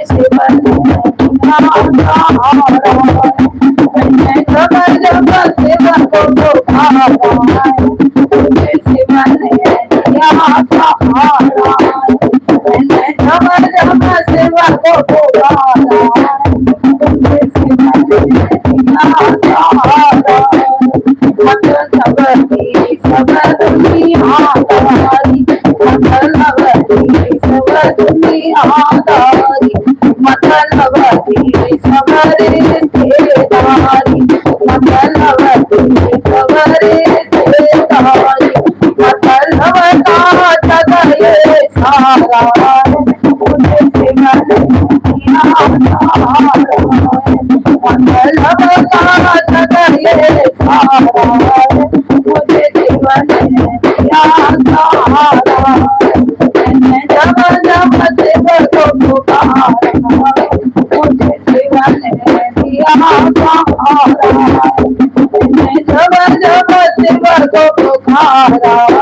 शिवन मैंने जबर जबर शिवन को पुकारा तुझे शिवन ने दिया सहारा मैंने जबर जबर शिवन को पुकारा तुझे शिवन ने दिया सहारा मतलब सब दुनिया तारी मतलब सब दुनिया तारी मतलब सब रिश्तेदारी मतलब सब रिश्तेदारी मतलब का जगह सारा मुझे सिमर दिया सहारा मतलब का जगह सारा मुझे जीवन दिया सहारा मैंने जब जब शिवर को पुकारा मुझे जीवन दिया सहारा मैंने जब जब शिवर को पुकारा